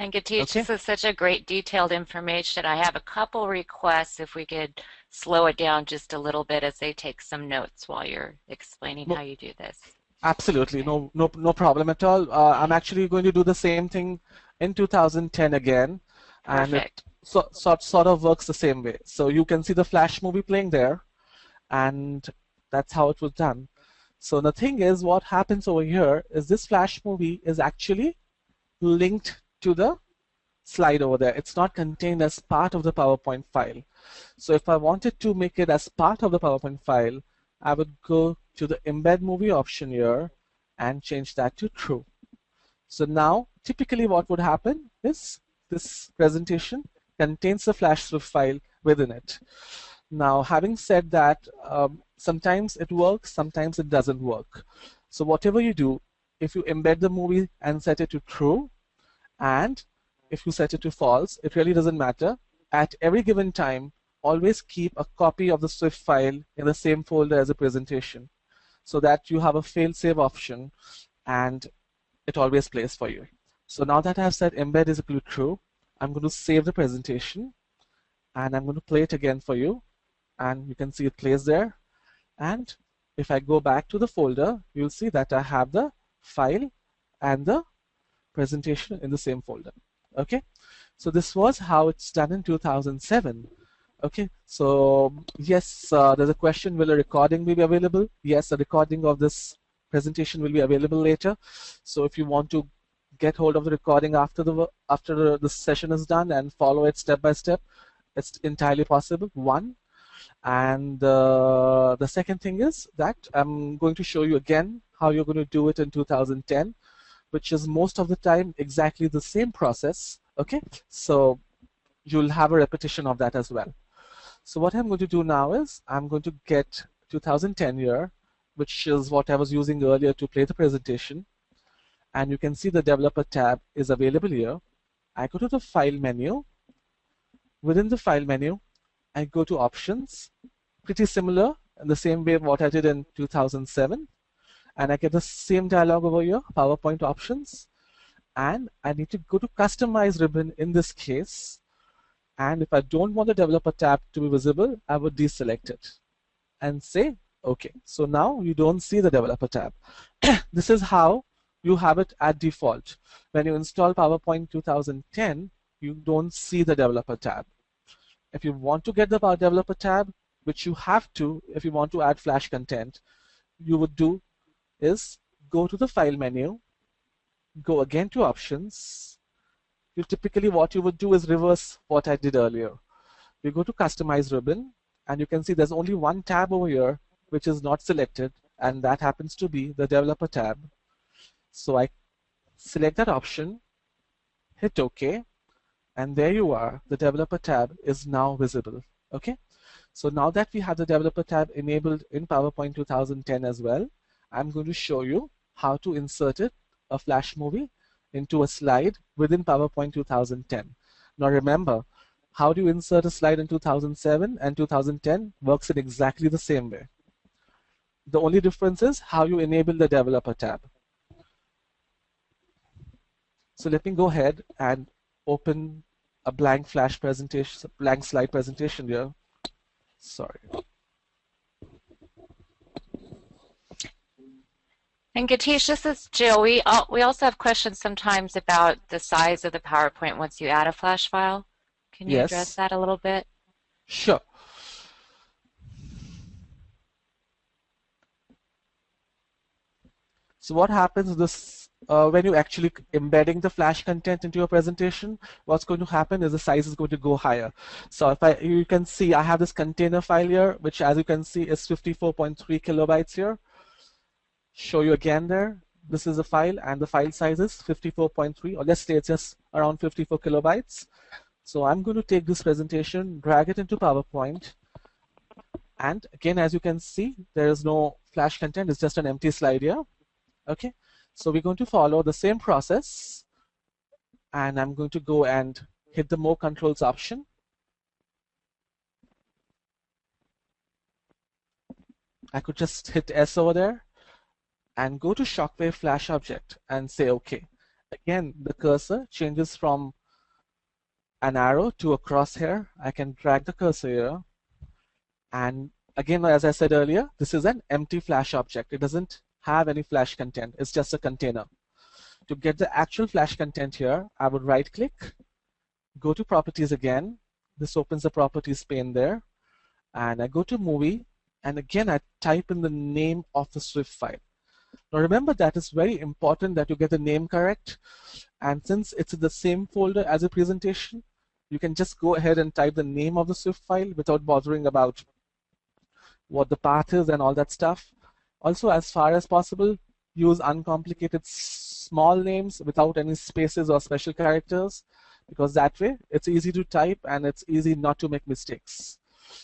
And Geetesh, Okay. this is such a great detailed information. I have a couple requests if we could slow it down just a little bit as they take some notes while you're explaining how No, you do this. absolutely. Okay, No problem at all. I'm okay, actually going to do the same thing in 2010 again, and it perfect. sort of works the same way. So you can see the Flash movie playing there, and that's how it was done. So the thing is, what happens over here is this Flash movie is actually linked to the slide over there. It's not contained as part of the PowerPoint file. So if I wanted to make it as part of the PowerPoint file, I would go to the embed movie option here and change that to true. So now typically what would happen is this presentation contains the Flash Swift file within it. Now, having said that, sometimes it works, sometimes it doesn't work. So whatever you do, if you embed the movie and set it to true, and if you set it to false, it really doesn't matter. At every given time, always keep a copy of the Swift file in the same folder as the presentation so that you have a fail-safe option and it always plays for you. So now that I've said embed is equal to true, I'm going to save the presentation and I'm going to play it again for you. And you can see it plays there. And if I go back to the folder, you'll see that I have the file and the presentation in the same folder. Okay, so this was how it's done in 2007. Okay, so yes, there's a question, will a recording be available? Yes, a recording of this presentation will be available later. So if you want to get hold of the recording after the session is done and follow it step by step, it's entirely possible. One, and the second thing is that I'm going to show you again how you're going to do it in 2010, which is most of the time exactly the same process. Okay, so you'll have a repetition of that as well. So what I'm going to do now is I'm going to get 2010 here, which is what I was using earlier to play the presentation. And you can see the developer tab is available here. I go to the file menu. Within the file menu, I go to options, pretty similar in the same way what I did in 2007. And I get the same dialog over here, PowerPoint options. And I need to go to customize ribbon in this case. And if I don't want the developer tab to be visible, I would deselect it and say OK. So now you don't see the developer tab. This is how you have it at default. When you install PowerPoint 2010, you don't see the developer tab. If you want to get the developer tab, which you have to if you want to add Flash content, you would do is go to the file menu, go again to options. Typically what you would do is reverse what I did earlier. You go to customize ribbon and you can see there's only one tab over here which is not selected, and that happens to be the developer tab. So I select that option, hit OK, and there you are. The developer tab is now visible. Okay, so now that we have the developer tab enabled in PowerPoint 2010 as well, I'm going to show you how to insert it, a Flash movie, into a slide within PowerPoint 2010. Now remember, how do you insert a slide in 2007 and 2010 works in exactly the same way. The only difference is how you enable the developer tab. So let me go ahead and open a blank Flash presentation, blank slide presentation here. Sorry. And Geetesh, this is Jill. We also have questions sometimes about the size of the PowerPoint once you add a flash file. Can you address Yes, that a little bit? sure. So what happens this when you actually embedding the Flash content into your presentation, what's going to happen is the size is going to go higher. So if you can see, I have this container file here, which as you can see is 54.3 kilobytes here. Show you again there. This is a file and the file size is 54.3, or let's say it's just around 54 kilobytes. So I'm going to take this presentation, drag it into PowerPoint. And again, as you can see, there is no Flash content. It's just an empty slide here. Okay, so we're going to follow the same process. And I'm going to go and hit the More Controls option. I could just hit S over there and go to Shockwave Flash Object and say OK. Again, the cursor changes from an arrow to a crosshair. I can drag the cursor here. And again, as I said earlier, this is an empty Flash object. It doesn't have any Flash content. It's just a container. To get the actual Flash content here, I would right click, go to properties again. This opens the properties pane there. And I go to movie. And again, I type in the name of the Swift file. Now remember that it's very important that you get the name correct. And since it's in the same folder as a presentation, you can just go ahead and type the name of the Swift file without bothering about what the path is and all that stuff. Also, as far as possible, use uncomplicated small names without any spaces or special characters, because that way it's easy to type and it's easy not to make mistakes.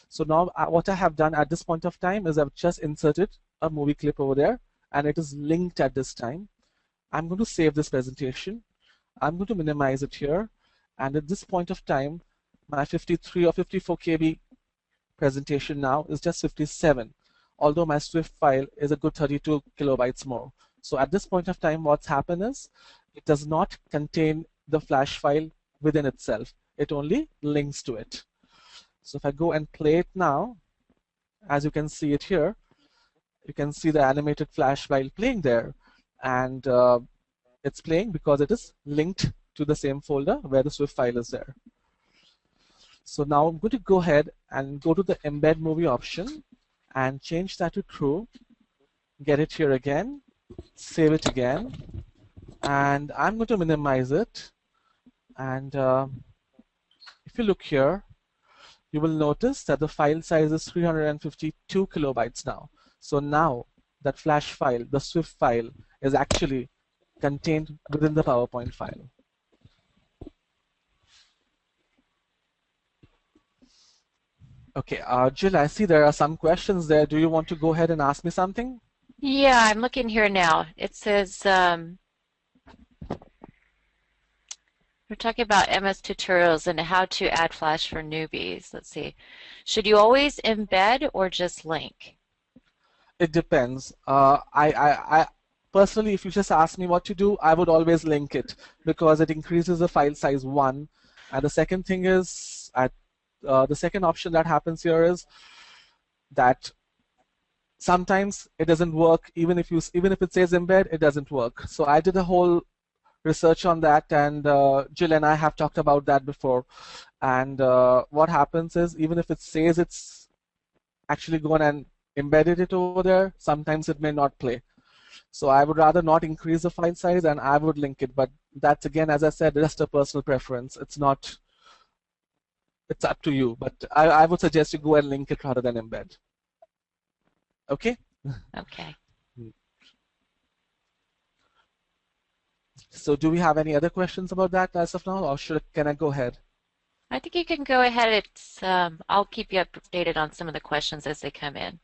So now what I have done at this point of time is I've just inserted a movie clip over there, and it is linked at this time. I'm going to save this presentation. I'm going to minimize it here. And at this point of time, my 53 or 54 KB presentation now is just 57, although my Swift file is a good 32 kilobytes more. So at this point of time, what's happened is it does not contain the Flash file within itself. It only links to it. So if I go and play it now, as you can see it here, you can see the animated Flash file playing there. And it's playing because it is linked to the same folder where the Swift file is there. So now I'm going to go ahead and go to the embed movie option and change that to true. Get it here again, save it again, and I'm going to minimize it. And if you look here, you will notice that the file size is 352 kilobytes now. So now that Flash file, the Swift file, is actually contained within the PowerPoint file. Okay, Jill, I see there are some questions there. Do you want to go ahead and ask me something? Yeah, I'm looking here now. It says, we're talking about MS tutorials and how to add Flash for newbies. Let's see. Should you always embed or just link? It depends. I personally, if you just ask me what to do, I would always link it because it increases the file size one. And the second thing is, the second option that happens here is that sometimes it doesn't work. Even if it says embed, it doesn't work. So I did a whole research on that, and Jill and I have talked about that before. And what happens is, even if it says it's actually gone and embedded it over there, sometimes it may not play. So I would rather not increase the file size, and I would link it. But that's, again, as I said, just a personal preference. It's up to you. But I would suggest you go and link it rather than embed. Okay? Okay. So do we have any other questions about that as of now, or can I go ahead? I think you can go ahead. I'll keep you updated on some of the questions as they come in.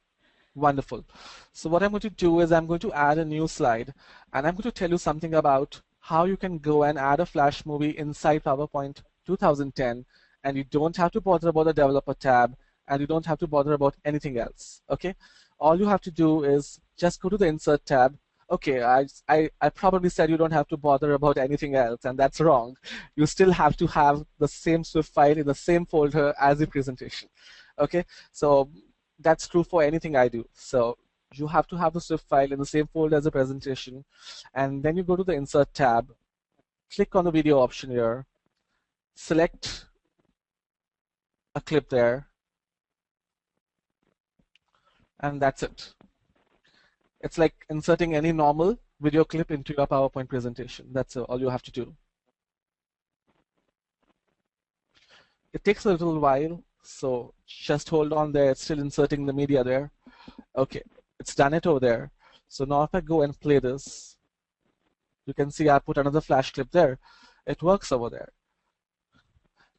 Wonderful. So what I'm going to do is I'm going to add a new slide, and I'm going to tell you something about how you can go and add a Flash movie inside PowerPoint 2010, and you don't have to bother about the developer tab, and you don't have to bother about anything else. Okay? All you have to do is just go to the Insert tab. Okay, I probably said you don't have to bother about anything else, and that's wrong. You still have to have the same Swift file in the same folder as the presentation. Okay? So that's true for anything I do. So you have to have the Swift file in the same folder as the presentation, and then you go to the Insert tab, click on the video option here, select a clip there, and that's it. It's like inserting any normal video clip into your PowerPoint presentation. That's all you have to do. It takes a little while, so just hold on there. It's still inserting the media there. Okay, it's done it over there. So now if I go and play this, you can see I put another Flash clip there. It works over there.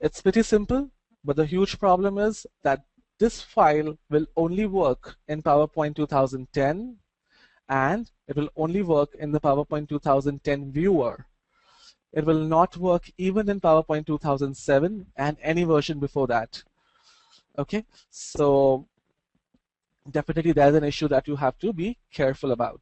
It's pretty simple, but the huge problem is that this file will only work in PowerPoint 2010, and it will only work in the PowerPoint 2010 viewer. It will not work even in PowerPoint 2007 and any version before that. Okay, so definitely there's an issue that you have to be careful about.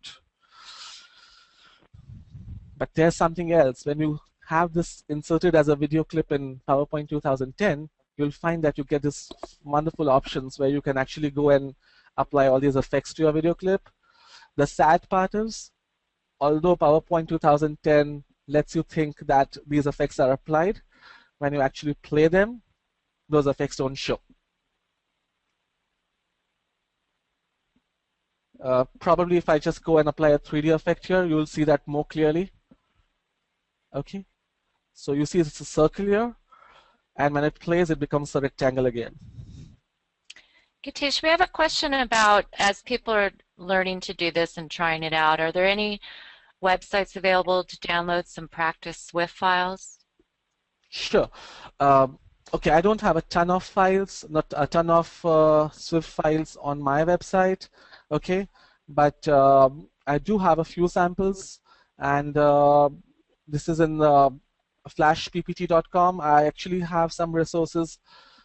But there's something else. When you have this inserted as a video clip in PowerPoint 2010, you'll find that you get this wonderful options where you can actually go and apply all these effects to your video clip. The sad part is, although PowerPoint 2010 lets you think that these effects are applied, when you actually play them, those effects don't show. Probably if I just go and apply a 3D effect here, you'll see that more clearly. Okay, so you see it's a circle here, and when it plays, it becomes a rectangle again. Geetesh, we have a question about, as people are learning to do this and trying it out, are there any websites available to download some practice Swift files? Sure. Okay, I don't have a ton of files, not a ton of Swift files on my website, okay, but I do have a few samples, and this is in flashppt.com. I actually have some resources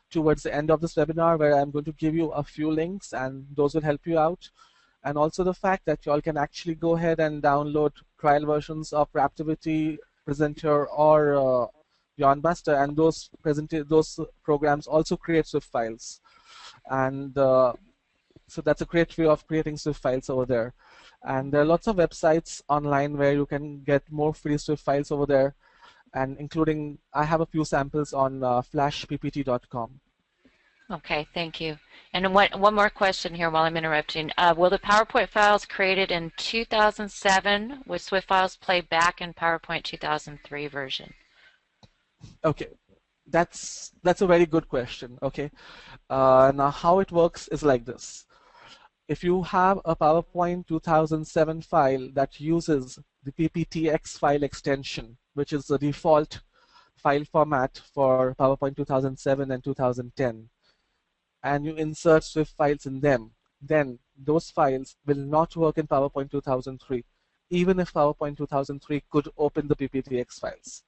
towards the end of this webinar where I'm going to give you a few links, and those will help you out. And also the fact that you all can actually go ahead and download trial versions of Raptivity, Presenter, or Buster, and those programs also create Swift files, and so that's a great way of creating Swift files over there. And there are lots of websites online where you can get more free Swift files over there, and including I have a few samples on flashppt.com. Okay, thank you. And one more question here while I'm interrupting. Will the PowerPoint files created in 2007 with Swift files play back in PowerPoint 2003 version? Okay, that's a very good question. Okay, now how it works is like this. If you have a PowerPoint 2007 file that uses the PPTX file extension, which is the default file format for PowerPoint 2007 and 2010, and you insert Swift files in them, then those files will not work in PowerPoint 2003, even if PowerPoint 2003 could open the PPTX files.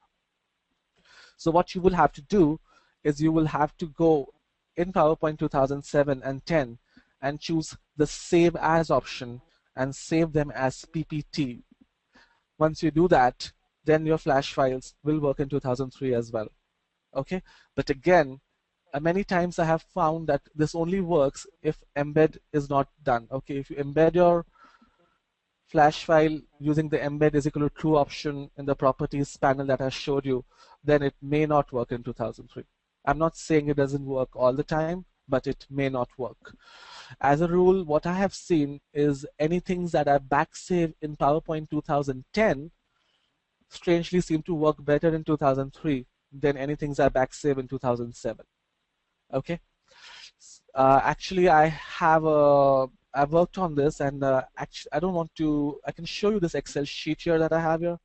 So what you will have to do is you will have to go in PowerPoint 2007 and 10 and choose the Save As option and save them as PPT. Once you do that, then your Flash files will work in 2003 as well. Okay, but again, many times I have found that this only works if embed is not done. Okay, if you embed your Flash file using the embed is equal to true option in the properties panel that I showed you, then it may not work in 2003. I'm not saying it doesn't work all the time, but it may not work. As a rule, what I have seen is anything that I backsave in PowerPoint 2010 strangely seem to work better in 2003 than anything I backsave in 2007. Okay. Actually, I've worked on this, and actually, I don't want to. I can show you this Excel sheet here that I have here.